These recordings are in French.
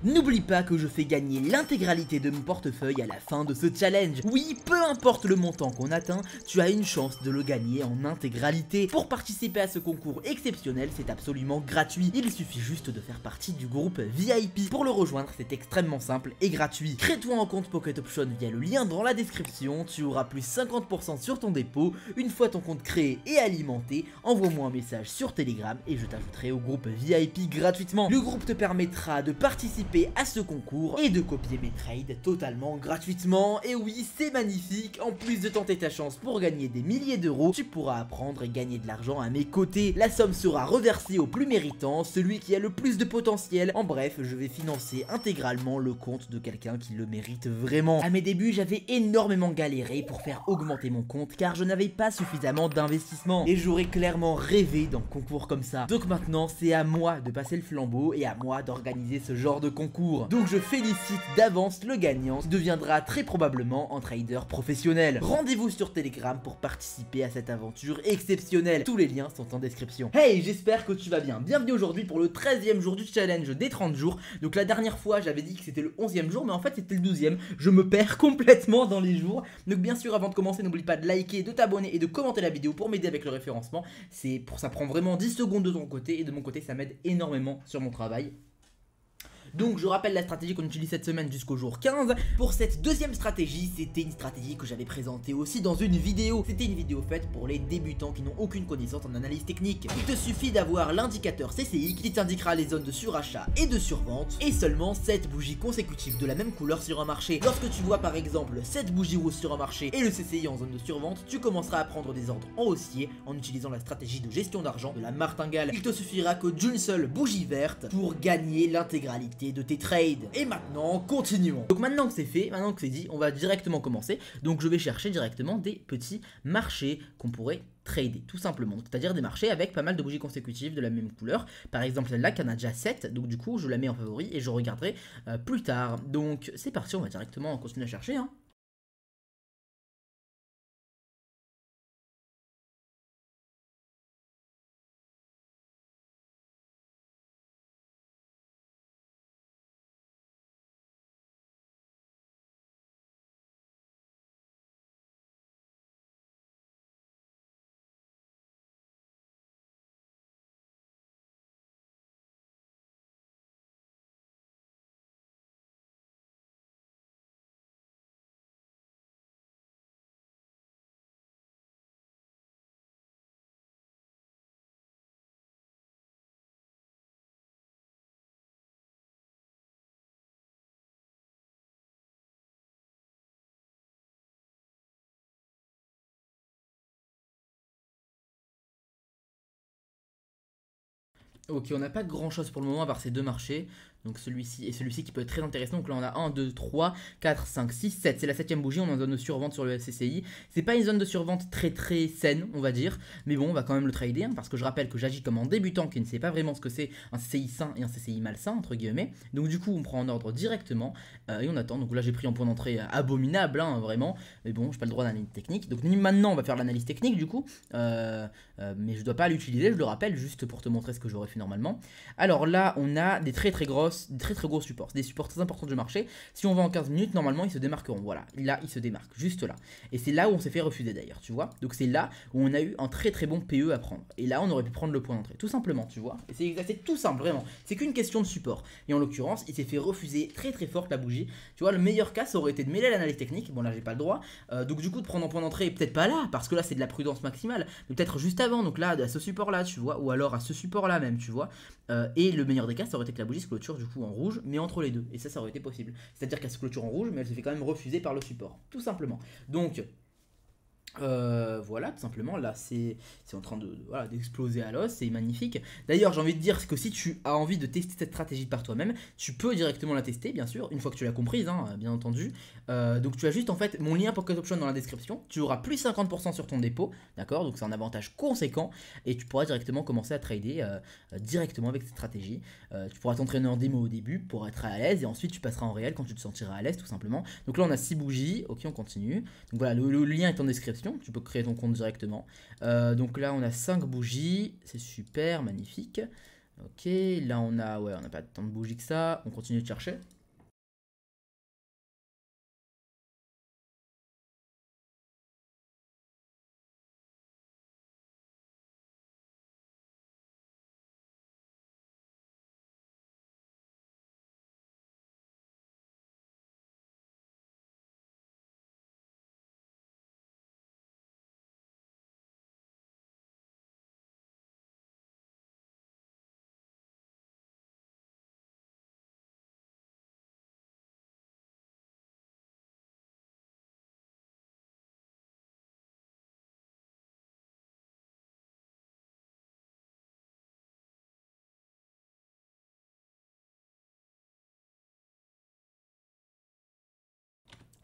N'oublie pas que je fais gagner l'intégralité de mon portefeuille à la fin de ce challenge. Oui, peu importe le montant qu'on atteint, tu as une chance de le gagner en intégralité. Pour participer à ce concours exceptionnel, c'est absolument gratuit. Il suffit juste de faire partie du groupe VIP. Pour le rejoindre, c'est extrêmement simple et gratuit. Crée-toi un compte Pocket Option via le lien dans la description. Tu auras plus 50% sur ton dépôt. Une fois ton compte créé et alimenté, envoie-moi un message sur Telegram et je t'ajouterai au groupe VIP gratuitement. Le groupe te permettra de participer à ce concours et de copier mes trades totalement gratuitement. Et oui, c'est magnifique. En plus de tenter ta chance pour gagner des milliers d'euros, tu pourras apprendre et gagner de l'argent à mes côtés. La somme sera reversée au plus méritant, celui qui a le plus de potentiel. En bref, je vais financer intégralement le compte de quelqu'un qui le mérite vraiment. À mes débuts, j'avais énormément galéré pour faire augmenter mon compte car je n'avais pas suffisamment d'investissement et j'aurais clairement rêvé d'un concours comme ça. Donc maintenant, c'est à moi de passer le flambeau et à moi d'organiser ce genre de concours. Donc je félicite d'avance le gagnant qui deviendra très probablement un trader professionnel. Rendez-vous sur Telegram pour participer à cette aventure exceptionnelle. Tous les liens sont en description. Hey, j'espère que tu vas bien. Bienvenue aujourd'hui pour le 13e jour du challenge des 30 jours. Donc la dernière fois j'avais dit que c'était le 11e jour, mais en fait c'était le 12e. Je me perds complètement dans les jours. Donc bien sûr, avant de commencer, n'oublie pas de liker, de t'abonner et de commenter la vidéo pour m'aider avec le référencement. Ça prend vraiment 10 secondes de ton côté et de mon côté ça m'aide énormément sur mon travail. Donc je rappelle la stratégie qu'on utilise cette semaine jusqu'au jour 15. Pour cette deuxième stratégie, c'était une stratégie que j'avais présentée aussi dans une vidéo. C'était une vidéo faite pour les débutants qui n'ont aucune connaissance en analyse technique. Il te suffit d'avoir l'indicateur CCI qui t'indiquera les zones de surachat et de survente et seulement 7 bougies consécutives de la même couleur sur un marché. Lorsque tu vois par exemple 7 bougies rouges sur un marché et le CCI en zone de survente, tu commenceras à prendre des ordres en haussier en utilisant la stratégie de gestion d'argent de la martingale. Il te suffira que d'une seule bougie verte pour gagner l'intégralité de tes trades. Et maintenant, continuons. Donc maintenant que c'est fait, maintenant que c'est dit, on va directement commencer. Donc je vais chercher directement des petits marchés qu'on pourrait trader, tout simplement. C'est-à-dire des marchés avec pas mal de bougies consécutives de la même couleur. Par exemple, celle-là qui en a déjà 7. Donc du coup, je la mets en favori et je regarderai plus tard. Donc c'est parti, on va directement continuer à chercher, hein. Ok, on n'a pas grand chose pour le moment à part ces deux marchés. Donc celui-ci et celui-ci qui peut être très intéressant. Donc là on a 1, 2, 3, 4, 5, 6, 7. C'est la 7ème bougie, on est en zone de survente sur le CCI. C'est pas une zone de survente très saine, on va dire. Mais bon, on va quand même le trader, hein, parce que je rappelle que j'agis comme un débutant qui ne sait pas vraiment ce que c'est un CCI sain et un CCI malsain, entre guillemets. Donc du coup on prend en ordre directement et on attend. Donc là j'ai pris un point d'entrée abominable, hein, vraiment. Mais bon, j'ai pas le droit d'analyse technique. Donc maintenant on va faire l'analyse technique du coup. Mais je dois pas l'utiliser, je le rappelle, juste pour te montrer ce que j'aurais fait normalement. Alors là on a des très gros supports, des supports très importants du marché. Si on va en 15 minutes, normalement ils se démarqueront. Voilà, là ils se démarquent, juste là. Et c'est là où on s'est fait refuser d'ailleurs, tu vois. Donc c'est là où on a eu un très bon PE à prendre. Et là on aurait pu prendre le point d'entrée, tout simplement, tu vois. Et c'est tout simple, vraiment. C'est qu'une question de support. Et en l'occurrence, il s'est fait refuser très forte la bougie. Tu vois, le meilleur cas, ça aurait été de mêler l'analyse technique. Bon là j'ai pas le droit. Donc du coup de prendre un point d'entrée, peut-être pas là, parce que là c'est de la prudence maximale. Mais peut-être juste avant, donc là à ce support là, tu vois. Ou alors à ce support là même, tu vois. Et le meilleur des cas, ça aurait été que la bougie se clôture du coup en rouge, mais entre les deux. Et ça aurait été possible. C'est-à-dire qu'elle se clôture en rouge, mais elle se fait quand même refuser par le support. Tout simplement. Donc, voilà, tout simplement, là c'est en train voilà, d'exploser à l'os, c'est magnifique. D'ailleurs, j'ai envie de dire que si tu as envie de tester cette stratégie par toi-même, tu peux directement la tester, bien sûr, une fois que tu l'as comprise, hein, bien entendu. Donc tu as juste en fait mon lien Pocket Option dans la description, tu auras plus 50% sur ton dépôt, d'accord, donc c'est un avantage conséquent, et tu pourras directement commencer à trader directement avec cette stratégie. Tu pourras t'entraîner en démo au début pour être à l'aise, et ensuite tu passeras en réel quand tu te sentiras à l'aise, tout simplement. Donc là on a 6 bougies, ok, on continue. Donc voilà, le lien est en description. Tu peux créer ton compte directement. Donc là on a 5 bougies, c'est super, magnifique. Ok, là on a, ouais, on n'a pas tant de bougies que ça. On continue de chercher.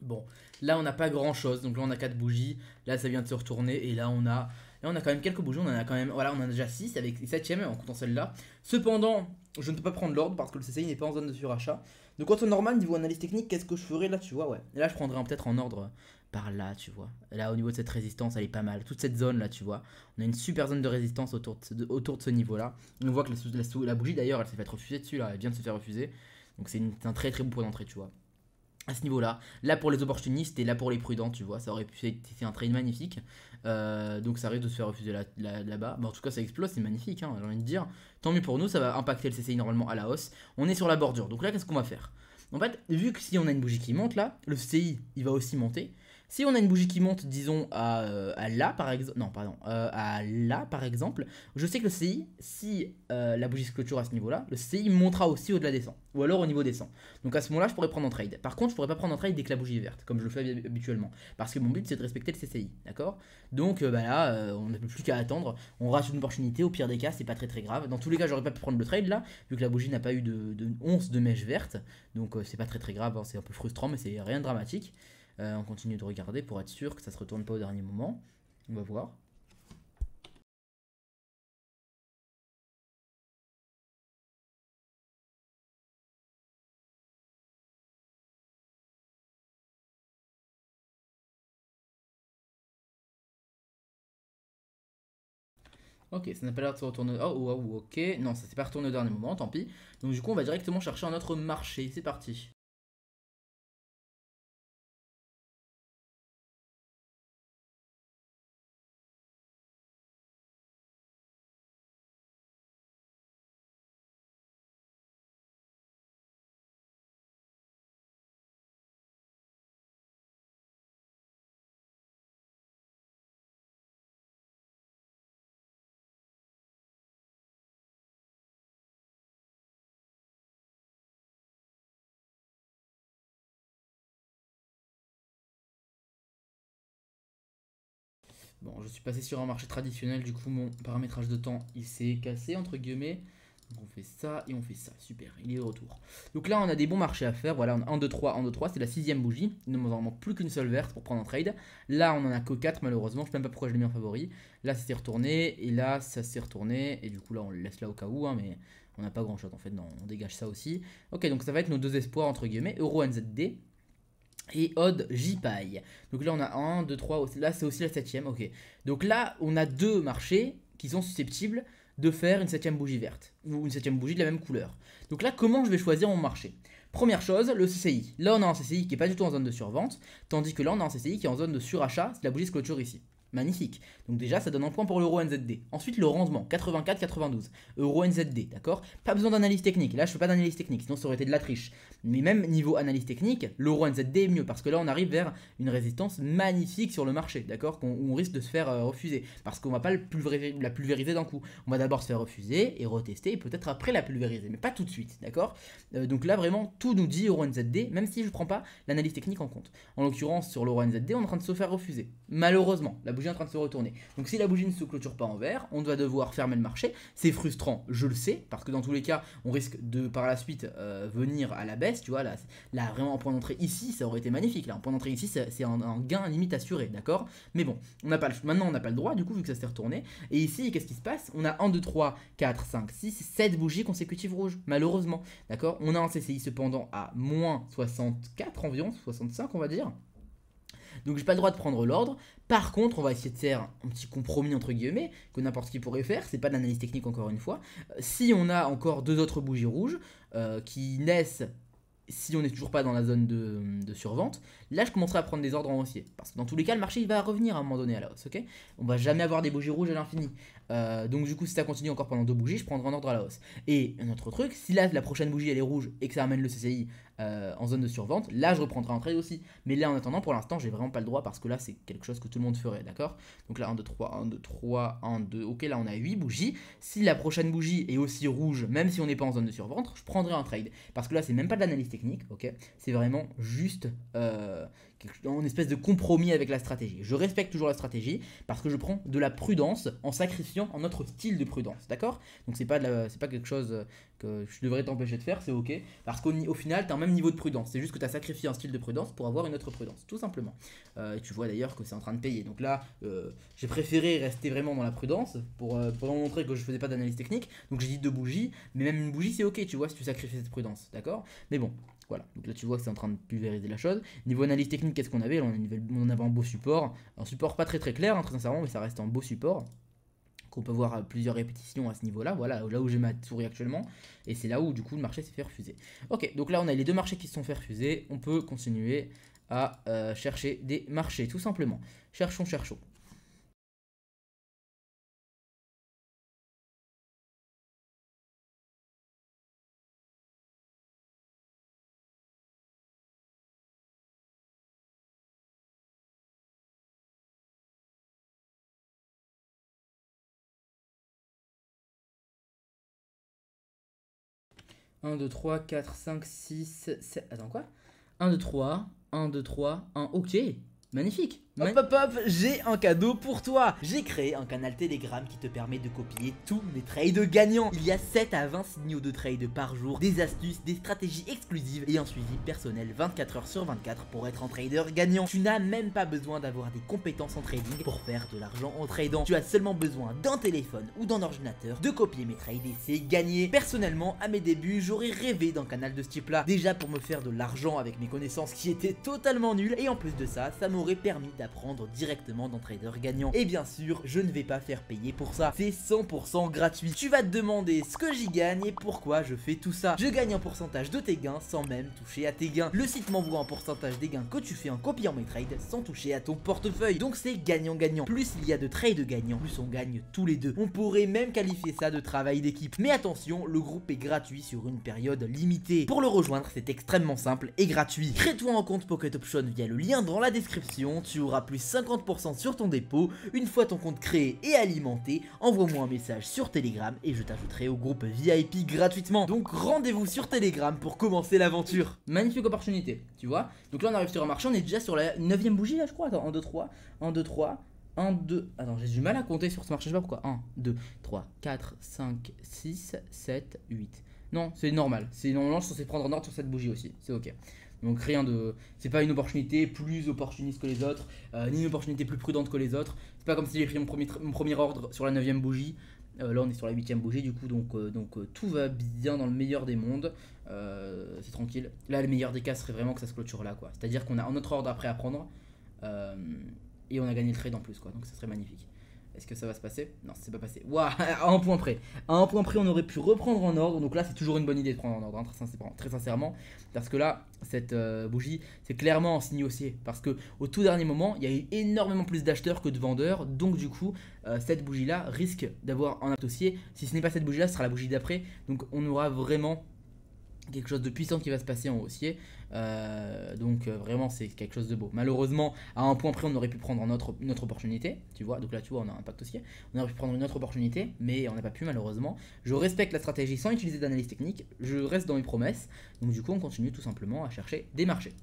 Bon, là on n'a pas grand chose, donc là on a 4 bougies, là ça vient de se retourner, et là on a quand même quelques bougies, on en a quand même, voilà, on en a déjà 6 avec 7ème en comptant celle-là. Cependant, je ne peux pas prendre l'ordre parce que le CCI n'est pas en zone de surachat. Donc en temps normal, niveau analyse technique, qu'est-ce que je ferais là, tu vois, ouais. Et là je prendrais peut-être en ordre par là, tu vois. Là au niveau de cette résistance, elle est pas mal. Toute cette zone là, tu vois. On a une super zone de résistance autour de ce niveau-là. On voit que la bougie d'ailleurs, elle s'est fait refuser dessus là, elle vient de se faire refuser. Donc c'est un très très bon point d'entrée, tu vois. À ce niveau-là, là pour les opportunistes et là pour les prudents, tu vois, ça aurait pu être un trade magnifique. Donc ça risque de se faire refuser là-bas. En tout cas, ça explose, c'est magnifique, hein, j'ai envie de dire. Tant mieux pour nous, ça va impacter le CCI normalement à la hausse. On est sur la bordure, donc là, qu'est-ce qu'on va faire? En fait, vu que si on a une bougie qui monte là, le CCI il va aussi monter. Si on a une bougie qui monte, disons, à là par exemple, non, pardon, à là par exemple, je sais que le CI, si la bougie se clôture à ce niveau-là, le CI montera aussi au-delà des 100, ou alors au niveau des 100. Donc à ce moment-là, je pourrais prendre en trade. Par contre, je pourrais pas prendre en trade dès que la bougie est verte, comme je le fais habituellement, parce que mon but c'est de respecter le CCI, d'accord? Donc bah là, on n'a plus qu'à attendre, on rate une opportunité, au pire des cas, c'est pas très très grave. Dans tous les cas, j'aurais pas pu prendre le trade là, vu que la bougie n'a pas eu de once de mèche verte, donc c'est pas très très grave, hein, c'est un peu frustrant, mais c'est rien de dramatique. On continue de regarder pour être sûr que ça se retourne pas au dernier moment. On va voir. Ok, ça n'a pas l'air de se retourner. Oh, oh, oh, ok. Non, ça s'est pas retourné au dernier moment, tant pis. Donc du coup, on va directement chercher un autre marché. C'est parti. Bon, je suis passé sur un marché traditionnel, du coup mon paramétrage de temps il s'est cassé entre guillemets. Donc on fait ça et on fait ça, super, il est de retour. Donc là on a des bons marchés à faire, voilà, on a 1, 2, 3, 1, 2, 3, c'est la 6ème bougie. Il ne nous en manque plus qu'une seule verte pour prendre un trade. Là on en a que 4 malheureusement, je ne sais même pas pourquoi je l'ai mis en favori. Là ça s'est retourné et là ça s'est retourné. Et du coup là on le laisse là au cas où, hein, mais on n'a pas grand chose en fait, non, on dégage ça aussi. Ok, donc ça va être nos deux espoirs entre guillemets, Euro NZD et Odd JPay. Donc là on a 1, 2, 3, là c'est aussi la 7ème, ok. Donc là on a deux marchés qui sont susceptibles de faire une 7ème bougie verte, ou une 7ème bougie de la même couleur. Donc là comment je vais choisir mon marché? Première chose, le CCI. Là on a un CCI qui n'est pas du tout en zone de survente, tandis que là on a un CCI qui est en zone de surachat si la bougie se clôture ici. Magnifique. Donc déjà, ça donne un point pour l'euro NZD. Ensuite, le rendement, 84-92. Euro NZD, d'accord? Pas besoin d'analyse technique. Là, je fais pas d'analyse technique, sinon ça aurait été de la triche. Mais même niveau analyse technique, l'euro NZD est mieux parce que là, on arrive vers une résistance magnifique sur le marché, d'accord? Où on risque de se faire refuser parce qu'on va pas la pulvériser d'un coup. On va d'abord se faire refuser et retester et peut-être après la pulvériser, mais pas tout de suite, d'accord? Donc là, vraiment, tout nous dit euro NZD, même si je prends pas l'analyse technique en compte. En l'occurrence, sur l'euro NZD, on est en train de se faire refuser. Malheureusement, la bougie est en train de se retourner. Donc si la bougie ne se clôture pas en vert, on va devoir fermer le marché. C'est frustrant, je le sais, parce que dans tous les cas, on risque de par la suite venir à la baisse. Tu vois, là vraiment un point d'entrée ici, ça aurait été magnifique. Là, un point d'entrée ici, c'est un gain limite assuré, d'accord? Mais bon, maintenant on n'a pas le droit, du coup, vu que ça s'est retourné. Et ici, qu'est-ce qui se passe? On a 1, 2, 3, 4, 5, 6, 7 bougies consécutives rouges, malheureusement. D'accord? On a un CCI cependant à moins 64 environ, 65 on va dire. Donc j'ai pas le droit de prendre l'ordre. Par contre, on va essayer de faire un petit compromis entre guillemets que n'importe qui pourrait faire. C'est pas de l'analyse technique encore une fois. Si on a encore 2 autres bougies rouges qui naissent si on n'est toujours pas dans la zone de survente, là je commencerai à prendre des ordres en haussier. Parce que dans tous les cas, le marché il va revenir à un moment donné à la hausse, ok? On va jamais avoir des bougies rouges à l'infini. Donc du coup, si ça continue encore pendant 2 bougies, je prendrai un ordre à la hausse. Et un autre truc, si là la prochaine bougie elle est rouge et que ça amène le CCI en zone de survente, là je reprendrai un trade aussi. Mais là en attendant, pour l'instant, j'ai vraiment pas le droit parce que là c'est quelque chose que tout le monde ferait, d'accord? Donc là 1, 2, 3, 1, 2, 3, 1, 2, ok, là on a 8 bougies. Si la prochaine bougie est aussi rouge, même si on n'est pas en zone de survente, je prendrai un trade. Parce que là c'est même pas de l'analyse technique, ok? C'est vraiment juste une espèce de compromis avec la stratégie. Je respecte toujours la stratégie parce que je prends de la prudence en sacrifiant un autre style de prudence, d'accord? Donc c'est pas quelque chose que je devrais t'empêcher de faire, c'est ok. Parce qu'au final, tu as un même niveau de prudence. C'est juste que tu as sacrifié un style de prudence pour avoir une autre prudence, tout simplement. Et tu vois d'ailleurs que c'est en train de payer. Donc là, j'ai préféré rester vraiment dans la prudence pour montrer que je faisais pas d'analyse technique. Donc j'ai dit 2 bougies, mais même une bougie c'est ok, tu vois, si tu sacrifies cette prudence, d'accord? Mais bon, voilà, donc là tu vois que c'est en train de pulvériser la chose. Niveau analyse technique, qu'est-ce qu'on avait? On avait un beau support. Un support pas très très clair, hein, très sincèrement, mais ça reste un beau support. Qu'on peut voir à plusieurs répétitions à ce niveau-là. Voilà, là où j'ai ma souris actuellement. Et c'est là où du coup le marché s'est fait refuser. Ok, donc là on a les 2 marchés qui se sont fait refuser. On peut continuer à chercher des marchés, tout simplement. Cherchons. 1, 2, 3, 4, 5, 6, 7. Attends, quoi? 1, 2, 3, 1, 2, 3, 1. Ok, magnifique. Hop hop hop, j'ai un cadeau pour toi. J'ai créé un canal Telegram qui te permet de copier tous mes trades gagnants. Il y a 7 à 20 signaux de trade par jour, des astuces, des stratégies exclusives et un suivi personnel 24 heures sur 24 pour être un trader gagnant. Tu n'as même pas besoin d'avoir des compétences en trading pour faire de l'argent en tradant. Tu as seulement besoin d'un téléphone ou d'un ordinateur, de copier mes trades et c'est gagné. Personnellement, à mes débuts, j'aurais rêvé d'un canal de ce type là. Déjà pour me faire de l'argent avec mes connaissances qui étaient totalement nulles et en plus de ça, ça m'aurait permis d'apprendre directement d'un trader gagnant. Et bien sûr, je ne vais pas faire payer pour ça. C'est 100% gratuit. Tu vas te demander ce que j'y gagne et pourquoi je fais tout ça. Je gagne un pourcentage de tes gains sans même toucher à tes gains. Le site m'envoie un pourcentage des gains que tu fais en copiant mes trades sans toucher à ton portefeuille. Donc c'est gagnant-gagnant. Plus il y a de trades gagnants, plus on gagne tous les deux. On pourrait même qualifier ça de travail d'équipe. Mais attention, le groupe est gratuit sur une période limitée. Pour le rejoindre, c'est extrêmement simple et gratuit. Crée-toi un compte Pocket Option via le lien dans la description. Tu auras plus 50% sur ton dépôt. Une fois ton compte créé et alimenté, envoie-moi un message sur Telegram et je t'ajouterai au groupe VIP gratuitement. Donc rendez-vous sur Telegram pour commencer l'aventure. Magnifique opportunité, tu vois. Donc là on arrive sur un marché, on est déjà sur la 9ème bougie là je crois. Attends, 1, 2, 3, 1, 2, 3, 1, 2... Attends, j'ai du mal à compter sur ce marché, je sais pas pourquoi. 1, 2, 3, 4, 5, 6, 7, 8. Non, c'est normal. C'est normalement je suis censé prendre un ordre sur cette bougie aussi, c'est ok. Donc rien de... C'est pas une opportunité plus opportuniste que les autres, ni une opportunité plus prudente que les autres. C'est pas comme si j'ai pris mon premier ordre sur la 9ème bougie. Là on est sur la 8ème bougie du coup, donc tout va bien dans le meilleur des mondes. C'est tranquille. Là le meilleur des cas serait vraiment que ça se clôture là quoi. C'est à dire qu'on a un autre ordre après à prendre. Et on a gagné le trade en plus quoi, donc ça serait magnifique. Est-ce que ça va se passer? Non, c'est pas passé. Waouh, à un point près. À un point près, on aurait pu reprendre en ordre. Donc là, c'est toujours une bonne idée de prendre en ordre, hein, très sincèrement. Parce que là, cette bougie, c'est clairement un signe haussier. Parce que au tout dernier moment, il y a eu énormément plus d'acheteurs que de vendeurs. Donc du coup, cette bougie-là risque d'avoir un acte haussier. Si ce n'est pas cette bougie-là, ce sera la bougie d'après. Donc on aura vraiment quelque chose de puissant qui va se passer en haussier. Donc vraiment c'est quelque chose de beau. Malheureusement à un point près on aurait pu prendre une autre opportunité, tu vois, donc là tu vois on a un impact haussier, on aurait pu prendre une autre opportunité mais on n'a pas pu malheureusement. Je respecte la stratégie sans utiliser d'analyse technique, je reste dans mes promesses, donc du coup on continue tout simplement à chercher des marchés.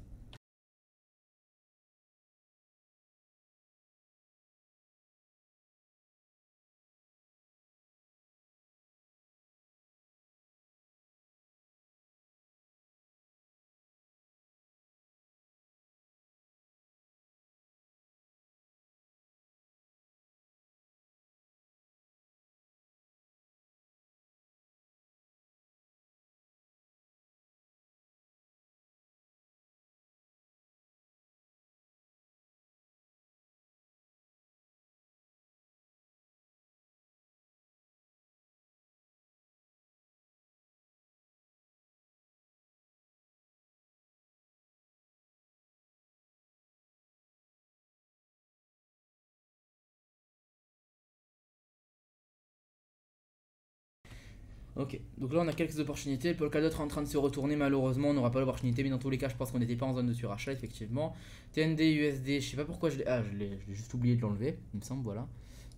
Ok, donc là on a quelques opportunités. Polkadot est en train de se retourner, malheureusement on n'aura pas l'opportunité, mais dans tous les cas je pense qu'on n'était pas en zone de surachat effectivement. TND, USD, je sais pas pourquoi je l'ai... Ah, je l'ai juste oublié de l'enlever, il me semble, voilà.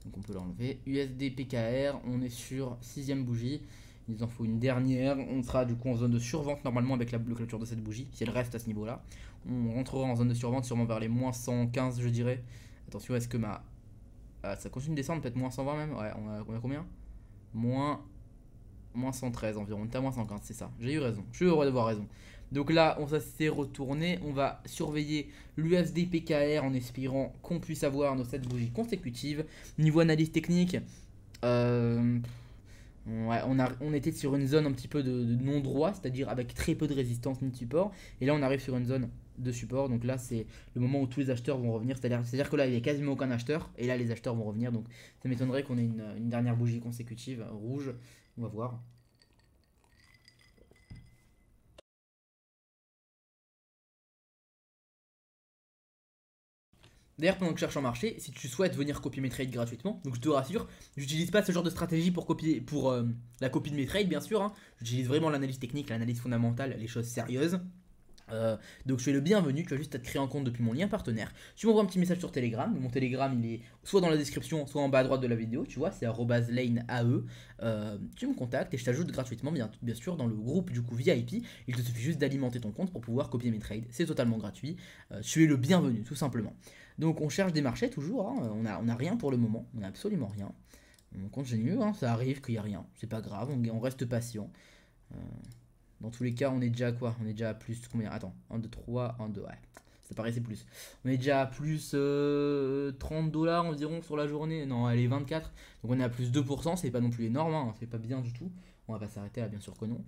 Donc on peut l'enlever. USD, PKR, on est sur 6ème bougie. Il nous en faut une dernière, on sera du coup en zone de survente normalement avec la clôture de cette bougie, si elle reste à ce niveau là. On rentrera en zone de survente sûrement vers les moins 115 je dirais. Attention, est-ce que ma... Ah, ça continue de descendre, peut-être moins 120 même. Ouais, on a combien? Moins 113 environ, on est à moins 115, c'est ça. J'ai eu raison, je suis heureux d'avoir raison. Donc là, on s'est retourné, on va surveiller l'USD PKR en espérant qu'on puisse avoir nos 7 bougies consécutives. Niveau analyse technique, ouais, on était sur une zone un petit peu de non-droit, c'est-à-dire avec très peu de résistance ni de support. Et là, on arrive sur une zone de support, donc là c'est le moment où tous les acheteurs vont revenir, c'est-à-dire que là il n'y a quasiment aucun acheteur, et là les acheteurs vont revenir, donc ça m'étonnerait qu'on ait une dernière bougie consécutive rouge, on va voir. D'ailleurs, pendant que je cherche en marché, si tu souhaites venir copier mes trades gratuitement, donc je te rassure, j'utilise pas ce genre de stratégie pour copier, pour la copie de mes trades, bien sûr. Hein. J'utilise vraiment l'analyse technique, l'analyse fondamentale, les choses sérieuses. Donc je suis le bienvenu, tu as juste à te créer un compte depuis mon lien partenaire. Tu m'envoies un petit message sur Telegram. Mon Telegram il est soit dans la description, soit en bas à droite de la vidéo, tu vois, c'est @laneae. Tu me contactes et je t'ajoute gratuitement, bien sûr, dans le groupe du coup VIP. Il te suffit juste d'alimenter ton compte pour pouvoir copier mes trades. C'est totalement gratuit. Tu es le bienvenu, tout simplement. Donc on cherche des marchés toujours. Hein. On a rien pour le moment. On a absolument rien. On continue. Hein. Ça arrive qu'il n'y a rien. C'est pas grave. On reste patient. Dans tous les cas, on est déjà à quoi? On est déjà à plus combien? Attends, 1, 2, 3, 1, 2, ouais. Ça paraissait plus. On est déjà à plus 30 dollars environ sur la journée. Non, elle est 24. Donc on est à plus 2%. C'est pas non plus énorme. Hein. C'est pas bien du tout. On va pas s'arrêter là, bien sûr que non.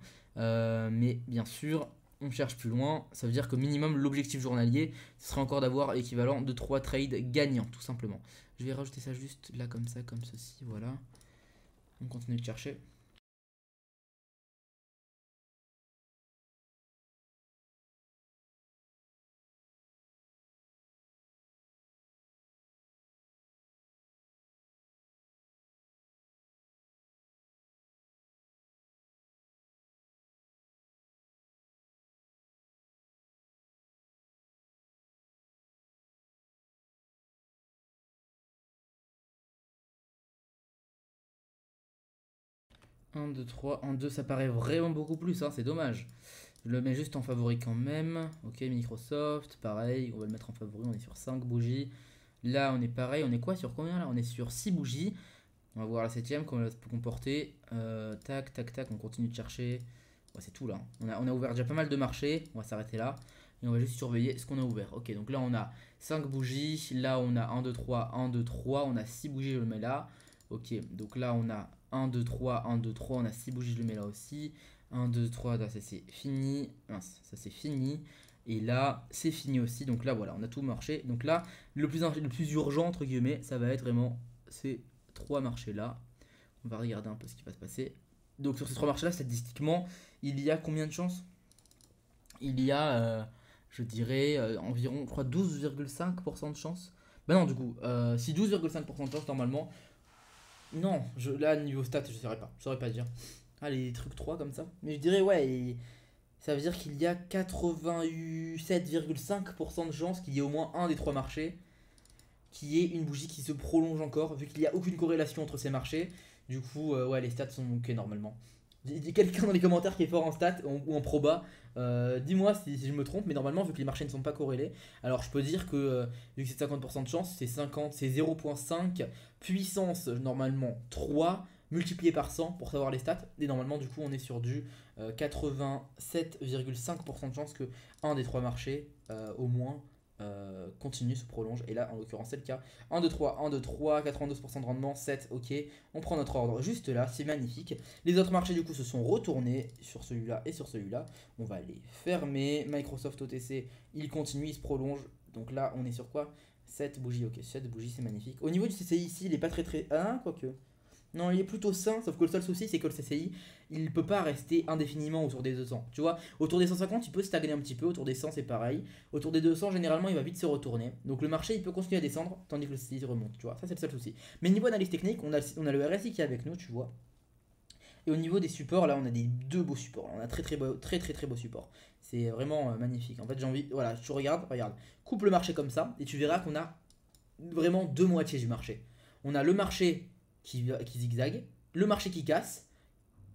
Mais bien sûr, on cherche plus loin. Ça veut dire que minimum, l'objectif journalier, ce serait encore d'avoir l'équivalent de 3 trades gagnants, tout simplement. Je vais rajouter ça juste là, comme ça, comme ceci. Voilà. On continue de chercher. Un, 2, 3, en 2 ça paraît vraiment beaucoup plus, hein, c'est dommage. Je le mets juste en favori quand même. Ok, Microsoft, pareil, on va le mettre en favori, on est sur 5 bougies. Là on est pareil, on est quoi sur combien là? On est sur 6 bougies. On va voir la 7ème, comment elle peut comporter. Tac, tac, tac, on continue de chercher. Ouais, c'est tout là. On a ouvert déjà pas mal de marchés, on va s'arrêter là. Et on va juste surveiller ce qu'on a ouvert. Ok, donc là on a 5 bougies, là on a 1, 2, 3, 1, 2, 3, on a 6 bougies, je le mets là. Ok, donc là on a 1, 2, 3, 1, 2, 3, on a 6 bougies, je le mets là aussi. 1, 2, 3, là ça c'est fini. Mince, ça c'est fini. Et là c'est fini aussi, donc là voilà, on a tout marché. Donc là, le plus urgent entre guillemets, ça va être vraiment ces 3 marchés là. On va regarder un peu ce qui va se passer. Donc sur ces 3 marchés là, statistiquement, il y a combien de chances? Il y a, je dirais, environ, je crois, 12,5% de chance. Bah non, du coup, si 12,5% de chance normalement, non, là, niveau stats, je saurais pas. Je saurais pas dire. Ah, les trucs 3 comme ça. Mais je dirais, ouais, ça veut dire qu'il y a 87,5% de chances qu'il y ait au moins un des 3 marchés qui ait une bougie qui se prolonge encore, vu qu'il n'y a aucune corrélation entre ces marchés. Du coup, ouais, les stats sont ok normalement. Quelqu'un dans les commentaires qui est fort en stats ou en proba, dis-moi si je me trompe, mais normalement, vu que les marchés ne sont pas corrélés, alors je peux dire que vu que c'est 50% de chance, c'est 0,5 puissance normalement 3 multiplié par 100 pour savoir les stats. Et normalement, du coup, on est sur du 87,5% de chance que un des 3 marchés au moins continue, se prolonge. Et là, en l'occurrence, c'est le cas. 1, 2, 3, 1, 2, 3, 92% de rendement, 7, ok. On prend notre ordre juste là, c'est magnifique. Les autres marchés, du coup, se sont retournés sur celui-là et sur celui-là. On va les fermer. Microsoft OTC, il continue, il se prolonge. Donc là, on est sur quoi? 7 bougies, ok. 7 bougies, c'est magnifique. Au niveau du CCI ici, il est pas très. Ah, quoique. Non, il est plutôt sain, sauf que le seul souci, c'est que le CCI, il ne peut pas rester indéfiniment autour des 200. Tu vois, autour des 150, il peut stagner un petit peu, autour des 100, c'est pareil. Autour des 200, généralement, il va vite se retourner. Donc le marché, il peut continuer à descendre, tandis que le CCI remonte, tu vois. Ça, c'est le seul souci. Mais niveau analyse technique, on a le RSI qui est avec nous, tu vois. Et au niveau des supports, là on a deux beaux supports. On a très beaux supports. C'est vraiment magnifique. En fait j'ai envie, voilà, tu regarde, coupe le marché comme ça et tu verras qu'on a vraiment deux moitiés du marché. On a le marché qui zigzague, le marché qui casse,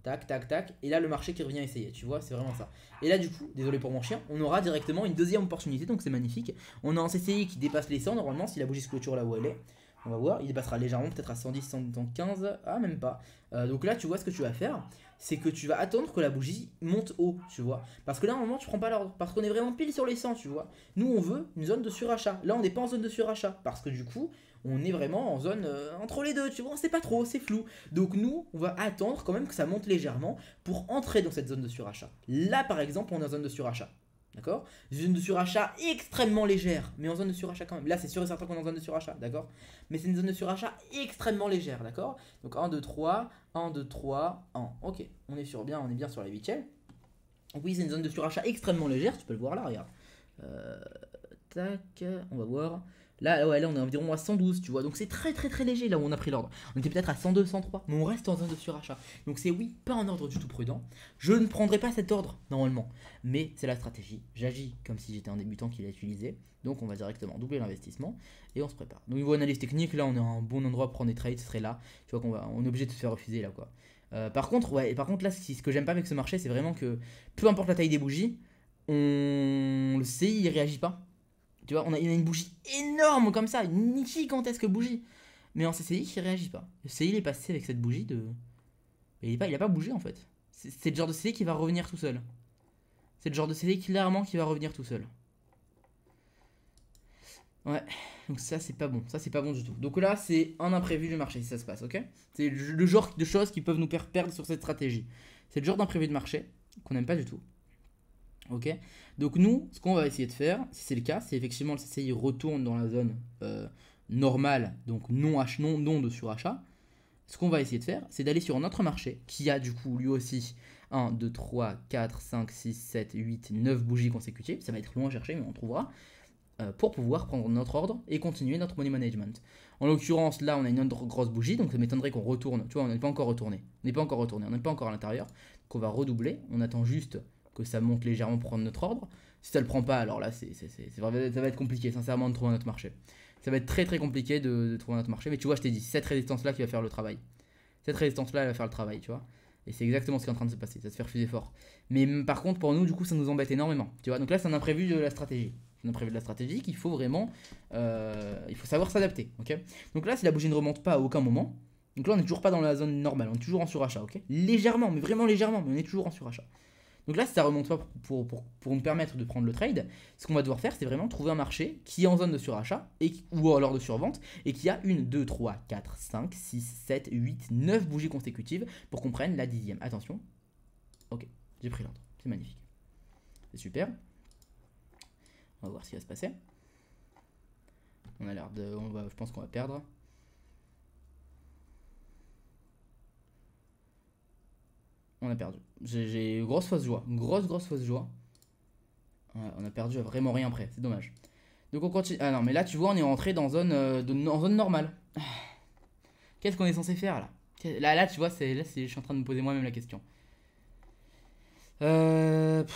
tac, tac, tac, et là le marché qui revient essayer, tu vois, c'est vraiment ça. Et là du coup, désolé pour mon chien, on aura directement une deuxième opportunité, donc c'est magnifique. On a un CCI qui dépasse les 100 normalement, si la bougie se clôture là où elle est. On va voir, il dépassera légèrement, peut-être à 110, 115, ah même pas. Donc là tu vois ce que tu vas faire, c'est que tu vas attendre que la bougie monte haut, tu vois. Parce que là normalement tu prends pas l'ordre, parce qu'on est vraiment pile sur les 100, tu vois. Nous on veut une zone de surachat, là on n'est pas en zone de surachat, parce que du coup on est vraiment en zone entre les deux, tu vois, on sait pas trop, c'est flou. Donc nous on va attendre quand même que ça monte légèrement pour entrer dans cette zone de surachat. Là par exemple on est en zone de surachat. D'accord. Zone de surachat extrêmement légère, mais en zone de surachat quand même. Là, c'est sûr et certain qu'on est en zone de surachat, d'accord. Mais c'est une zone de surachat extrêmement légère, d'accord. Donc 1, 2, 3, 1, 2, 3, 1. Ok, on est bien sur la 8ème. Donc oui, c'est une zone de surachat extrêmement légère, tu peux le voir là, regarde. Tac, on va voir. Là, ouais, là on est environ à 112, tu vois. Donc c'est très léger là où on a pris l'ordre. On était peut-être à 102, 103, mais on reste en zone de surachat. Donc c'est oui, pas un ordre du tout prudent. Je ne prendrai pas cet ordre normalement, mais c'est la stratégie. J'agis comme si j'étais un débutant qui l'a utilisé. Donc on va directement doubler l'investissement et on se prépare. Donc niveau analyse technique, là on est à un bon endroit pour prendre des trades, ce serait là. Tu vois on est obligé de se faire refuser là quoi. Par contre là, ce que j'aime pas avec ce marché, c'est vraiment que peu importe la taille des bougies, le CI il réagit pas. Tu vois, il a une bougie énorme comme ça, une gigantesque bougie. Mais en CCI, il réagit pas. Le CCI, il est passé avec cette bougie de. Il a pas bougé en fait. C'est le genre de CCI qui va revenir tout seul. C'est le genre de CCI clairement qui va revenir tout seul. Ouais, donc ça c'est pas bon. Ça c'est pas bon du tout. Donc là, c'est un imprévu du marché si ça se passe, ok. C'est le genre de choses qui peuvent nous faire perdre sur cette stratégie. C'est le genre d'imprévu de marché qu'on n'aime pas du tout. Ok, donc nous, ce qu'on va essayer de faire, si c'est le cas, c'est effectivement le CCI retourne dans la zone normale, donc non de surachat. Ce qu'on va essayer de faire, c'est d'aller sur notre marché, qui a du coup lui aussi 1, 2, 3, 4, 5, 6, 7, 8, 9 bougies consécutives. Ça va être loin à chercher, mais on trouvera. Pour pouvoir prendre notre ordre et continuer notre money management. En l'occurrence, là, on a une autre grosse bougie, donc ça m'étonnerait qu'on retourne. Tu vois, on n'est pas encore retourné. On n'est pas encore à l'intérieur. Donc on va redoubler. On attend juste que ça monte légèrement pour prendre notre ordre. Si ça le prend pas, alors là, ça va être compliqué, sincèrement, de trouver notre marché. Ça va être très compliqué de trouver notre marché. Mais tu vois, je t'ai dit, c'est cette résistance-là qui va faire le travail. Cette résistance-là, elle va faire le travail, tu vois. Et c'est exactement ce qui est en train de se passer. Ça se fait refuser fort. Mais par contre, pour nous, du coup, ça nous embête énormément. Tu vois, donc là, c'est un imprévu de la stratégie. C'est un imprévu de la stratégie qu'il faut vraiment. Il faut savoir s'adapter. Ok. Donc là, si la bougie ne remonte pas à aucun moment. Donc là, on n'est toujours pas dans la zone normale. On est toujours en surachat. Ok. Légèrement, mais vraiment légèrement. Mais on est toujours en surachat. Donc là, si ça remonte pas pour nous permettre de prendre le trade, ce qu'on va devoir faire, c'est vraiment trouver un marché qui est en zone de surachat ou alors de survente et qui a 1, 2, 3, 4, 5, 6, 7, 8, 9 bougies consécutives pour qu'on prenne la 10e. Attention. Ok, j'ai pris l'ordre. C'est magnifique. C'est super. On va voir ce qui va se passer. On a l'air de. Je pense qu'on va perdre. On a perdu. J'ai grosse fausse joie. Grosse fausse joie. Ouais, on a perdu à vraiment rien près. C'est dommage. Donc on continue. Ah non, mais là, tu vois, on est rentré dans zone, en zone normale. Qu'est-ce qu'on est censé faire là? Là, tu vois, je suis en train de me poser moi-même la question. Le